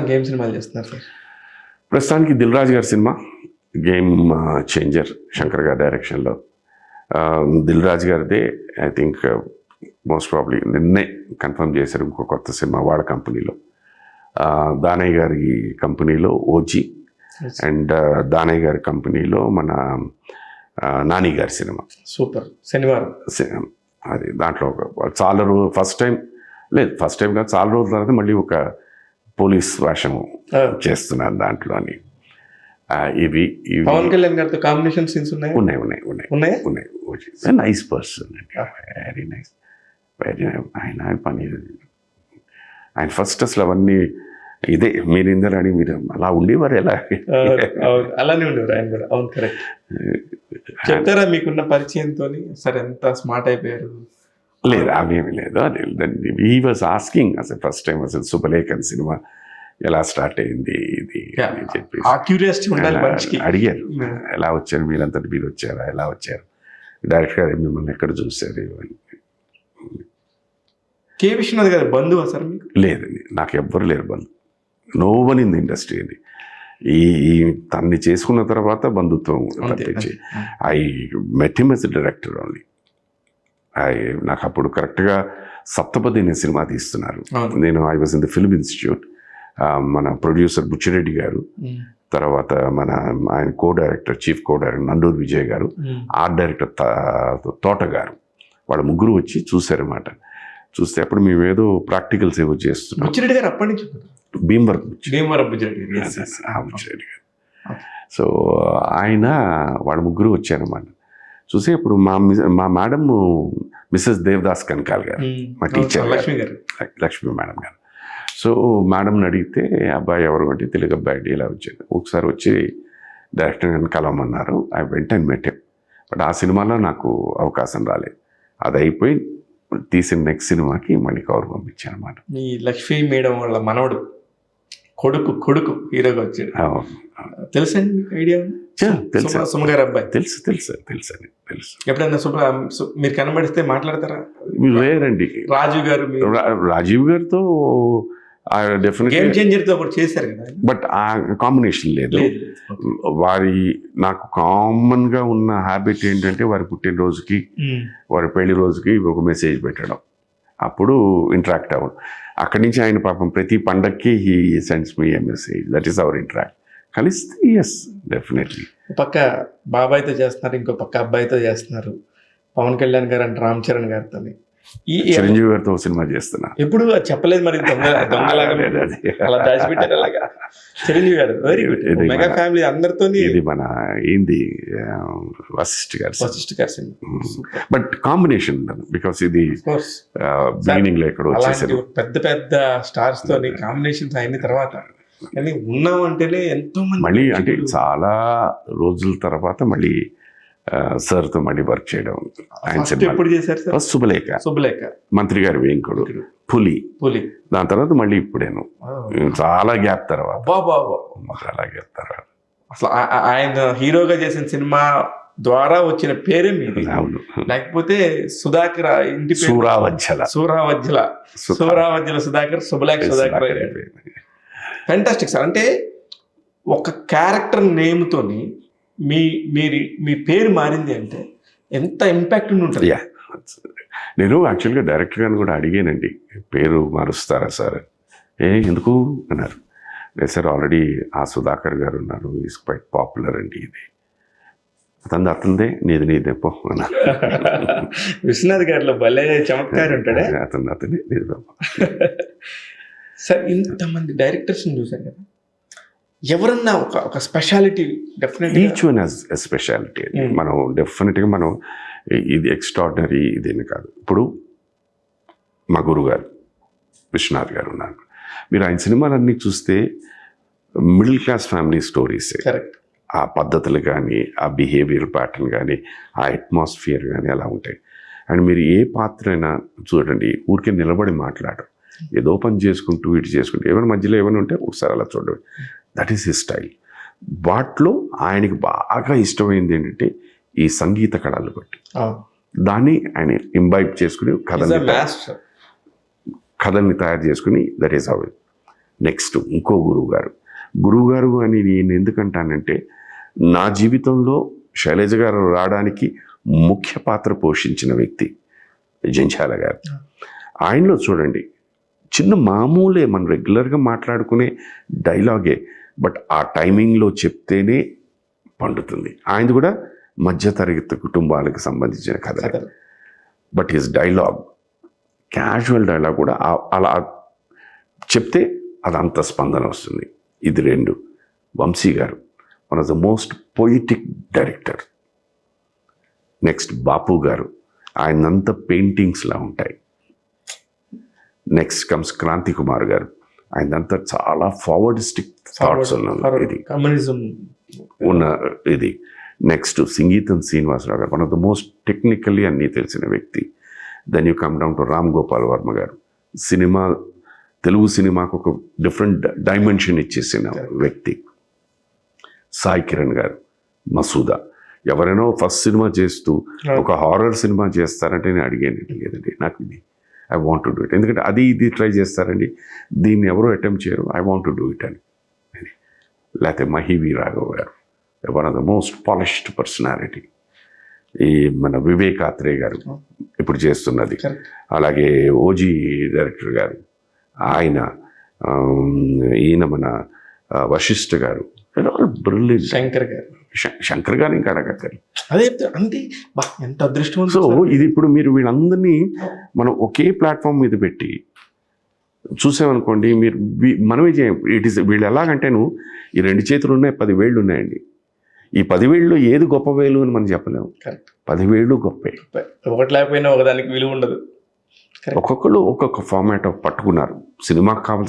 ప్రస్తుతానికి ఏం సినిమాలు చేస్తున్నారు సార్? ప్రస్తుతానికి దిల్ రాజు గారి సినిమా గేమ్ చేంజర్, శంకర్ గారి డైరెక్షన్లో. దిల్ రాజు గారిదే ఐ థింక్ మోస్ట్ ప్రాబ్లీ నిన్నే కన్ఫర్మ్ చేశారు ఇంకో కొత్త సినిమా వాళ్ళ కంపెనీలో. దానయ్య గారి కంపెనీలో ఓజీ, అండ్ దానయ్య గారి కంపెనీలో మన నాని గారి సినిమా. సూపర్. శనివారం అది దాంట్లో చాలా రోజు ఫస్ట్ టైం కాదు, చాలా రోజుల తర్వాత మళ్ళీ ఒక పోలీస్ వేషం చేస్తున్నాను దాంట్లో అని. ఇవి పవన్ కళ్యాణ్ గారితో కాంబినేషన్ సీన్స్ ఉన్నాయి. Nice person, very nice, very nice. ఆయన పని ఆయన ఫస్ట్ అసలు అవన్నీ ఇదే మీరు ఇందరని మీరు అలా ఉండేవారు, ఎలా అలానే ఉండేవారు ఆయన కూడా. అవును, కరెక్ట్. చెప్తారా మీకున్న పరిచయంతో సరే ఎంత స్మార్ట్ అయిపోయారు? లేదు, అవేమి లేదు. హీ వాజ్ ఆస్కింగ్ అసలు ఫస్ట్ టైం అసలు శుభలేఖన్ సినిమా ఎలా స్టార్ట్ అయింది ఇది అని చెప్పి అడిగారు. ఎలా వచ్చారు మీరంతటి, మీరు వచ్చారా, ఎలా వచ్చారు, డైరెక్ట్ గారు మిమ్మల్ని ఎక్కడ చూశారు అని. కే విశ్వనాథ్ గారు బంధువా సార్ మీకు? లేదండి, నాకు ఎవ్వరు లేరు బంధు. No one in the industry అది. ఈ తన్ని చేసుకున్న తర్వాత బంధుత్వం తప్పించి I met him as director only. నాకు అప్పుడు కరెక్ట్గా సప్తపది అనే సినిమా తీస్తున్నారు. నేను I was in the film institute. మన ప్రొడ్యూసర్ బుచ్చిరెడ్డి గారు, తర్వాత ఆయన co director, chief co director Nanduru Vijay గారు, ఆర్ట్ డైరెక్టర్ తోట గారు, వాళ్ళ ముగ్గురు వచ్చి చూశారన్నమాట. చూస్తే అప్పుడు మేము ఏదో ప్రాక్టికల్స్ ఏవో చేస్తున్నాం. బుచ్చిరెడ్డి గారు అప్పటి నుంచి భీమవరం బుచ్చిరెడ్డి గారు. సో ఆయన వాళ్ళ ముగ్గురు వచ్చారన్నమాట. చూసి ఇప్పుడు మా మేడం మిస్సెస్ దేవదాస్ కనకాల్ గారు, మా టీచర్ లక్ష్మి మేడం గారు. సో మేడంని అడిగితే అబ్బాయి ఎవరు అంటే తెలుగు అబ్బాయి ఇలా వచ్చాడు. ఒకసారి వచ్చి డైరెక్టర్ గారిని కలవమన్నారు. I went and met him. But ఆ సినిమాలో నాకు అవకాశం రాలేదు. అది అయిపోయి తీసిన నెక్స్ట్ సినిమాకి మళ్ళీ కవర్ పంపించాను అనమాట. మీ లక్ష్మీ మేడం వాళ్ళ మనవడు కొడుకు హీరోగా వచ్చాడు. తెలుసండి మీకు? ఐడియా తెలుసు. సుమగారు అబ్బాయి తెలుసు. ఎప్పుడైనా మీరు కనబడిస్తే మాట్లాడతారా? లేరండి. రాజీవ్ గారితో గేమ్ చేంజర్తో కూడా చేశారు కదా, బట్ ఆ కాంబినేషన్ లేదు. వారి నాకు కామన్గా ఉన్న హ్యాబిట్ ఏంటంటే వారి పుట్టినరోజుకి, వారి పెళ్లి రోజుకి ఒక మెసేజ్ పెట్టడం, అప్పుడు ఇంటరాక్ట్ అవ్వడం. అక్కడి నుంచి ఆయన పాపం ప్రతి పండక్కి he sends me A message. That is our interact. కలిస్తే ఎస్, డెఫినెట్లీ. పక్క బాబాయ్తో చేస్తున్నారు, ఇంకో పక్క అబ్బాయితో చేస్తున్నారు. పవన్ కళ్యాణ్ గారు అండ్ రామ్ చరణ్ గారితో, ఈ చిరంజీవి గారితో సినిమా చేస్తున్నా. ఎప్పుడు చెప్పలేదు మరి, దొంగలాగా అలా దాచిపెట్టారు. అలాగా చిరంజీవి గారు వెరీ గుడ్. మెగా ఫ్యామిలీ అందరితో. ఇది మన ఏంది వశిష్ఠ గారు సినిమా. బట్ కాంబినేషన్ బికాస్ ఇది బిగినింగ్ లో ఎక్కడ వచ్చేసారు పెద్ద పెద్ద స్టార్స్ తోని కాంబినేషన్స్ అయిన తర్వాత కానీ ఉన్నామంటేనే ఎంతో మంది. మళ్ళీ అంటే చాలా రోజుల తర్వాత మళ్ళీ సార్తో మళ్ళీ వర్క్ చేయడం. ఎప్పుడు చేశారు సార్? ఫస్ట్ శుభలేఖ, మంత్రి గారి వేంకుడు, పులి, దాని తర్వాత మళ్ళీ ఇప్పుడేను. చాలా గ్యాప్ తర్వాత అసలు ఆయన హీరోగా చేసిన సినిమా ద్వారా వచ్చిన పేరే మీది. అవును. లేకపోతే సుధాకర్ ఇంటి సూరావజ్జల సుధాకర్, శుభలేఖ సుధాకర్. Fantastic sir. అంటే ఒక క్యారెక్టర్ నేమ్తోని మీ పేరు మారింది అంటే ఎంత ఇంపాక్ట్ ఉంటుంది. నేను యాక్చువల్గా డైరెక్టర్ గారిని కూడా అడిగానండి, పేరు మారుస్తారా సార్? ఎందుకు అన్నారు. లేదు సార్, ఆల్రెడీ ఆ సుధాకర్ గారు ఉన్నారు, ఈజ్ క్వైట్ పాపులర్ అండి, ఇది అతనిదే నీదే పో అన్నారు. విశ్వనాథ్ గారిలో భలే చమత్కారం ఉంటాడే. అతనే నీది సార్. ఇంతమంది డైరెక్టర్స్ని చూశారు కదా, ఎవరన్నా ఒక speciality definitely each one has a speciality. మనం డెఫినెట్గా మనం ఇది ఎక్స్ట్రాడినరీ ఇదేమి కాదు. ఇప్పుడు మా గురుగారు విశ్వనాథ్ గారు ఉన్నారు. మీరు ఆయన సినిమాలన్నీ చూస్తే మిడిల్ క్లాస్ ఫ్యామిలీ స్టోరీసే. కరెక్ట్. ఆ పద్ధతులు కానీ, ఆ బిహేవియర్ ప్యాటర్న్ కానీ, ఆ అట్మాస్ఫియర్ కానీ అలా ఉంటాయి. అండ్ మీరు ఏ పాత్ర అయినా చూడండి, ఊరికే నిలబడి మాట్లాడరు, ఏదో పని చేసుకుంటూ ఇటు చేసుకుంటూ ఏమైనా మధ్యలో ఏమైనా ఉంటే ఒకసారి అలా చూడండి. That is his style. వాటిలో ఆయనకి బాగా ఇష్టమైంది ఏంటంటే ఈ సంగీత కళలు బట్టి దాన్ని ఆయన ఇంబైబ్ చేసుకుని కథల్ని తయారు చేసుకుని, దట్ ఈస్ హౌ. నెక్స్ట్ ఇంకో గురువు గారు అని నేను ఎందుకంటానంటే, నా జీవితంలో శైలజ గారు రావడానికి ముఖ్య పాత్ర పోషించిన వ్యక్తి జంఛాల గారు. ఆయనలో చూడండి, చిన్న మామూలే, మనం రెగ్యులర్గా మాట్లాడుకునే డైలాగే, బట్ ఆ టైమింగ్లో చెప్తేనే పండుతుంది. ఆయనది కూడా మధ్యతరగతి కుటుంబాలకు సంబంధించిన కథ, but his dialogue, casual dialogue కూడా అలా చెప్తే అదంత స్పందన వస్తుంది. ఇది 2. వంశీ గారు, one of the most poetic director. Next Bapu గారు, ఆయనంతా పెయింటింగ్స్లా ఉంటాయి. నెక్స్ట్ కమ్స్ క్రాంతి కుమార్ గారు, ఆయనంతా చాలా ఫార్వర్డిస్టిక్ థాట్స్ ఉన్న ఇది. నెక్స్ట్ సంగీతం శ్రీనివాసరావు గారు, one of the most technically అన్నీ తెలిసిన వ్యక్తి. Then you come down to Ram Gopal Varma గారు, తెలుగు సినిమాకు ఒక డిఫరెంట్ డైమెన్షన్ ఇచ్చేసిన వ్యక్తి. సాయి కిరణ్ గారు, మసూదా. ఎవరైనా ఫస్ట్ సినిమా చేస్తూ ఒక హారర్ సినిమా చేస్తారంటే నేను అడిగాను, లేదండి నాకు ఇది I want to do it, ఎందుకంటే ఇది ట్రై చేస్తారండి, దీన్ని ఎవరో అటెంప్ట్ చేయరు, I want to do it అని. లేకపోతే మహివి రాఘవ్ గారు, one of the most polished personality. ఈ మన వివేక్ ఆత్రేయ గారు ఇప్పుడు చేస్తున్నది. అలాగే ఓజీ డైరెక్టర్ గారు, ఈయన మన వశిష్ఠ గారు, బ్రిలియంట్. శంకర్ గారు ఇంకా అడగక్కర్లేదు. అదే అంటే ఎంత అదృష్టం. సో ఇది ఇప్పుడు మీరు వీళ్ళందరినీ మనం ఒకే ప్లాట్ఫామ్ మీద పెట్టి చూసామనుకోండి, మీరు మనమే చేయం. వీళ్ళు ఎలాగంటే, ఈ 2 చేతులు ఉన్నాయి, 10 వేళ్ళు ఉన్నాయండి. ఈ 10 వేళ్ళు ఏది గొప్ప వేలు అని మనం చెప్పలేము. 10 వేళ్ళు గొప్పే. ఒకటి లేకపోయినా ఒకదానికి విలువ ఉండదు. ఒక్కొక్కరు ఒక్కొక్క ఫార్మాట్ పట్టుకున్నారు. సినిమాకి కావాల్సిన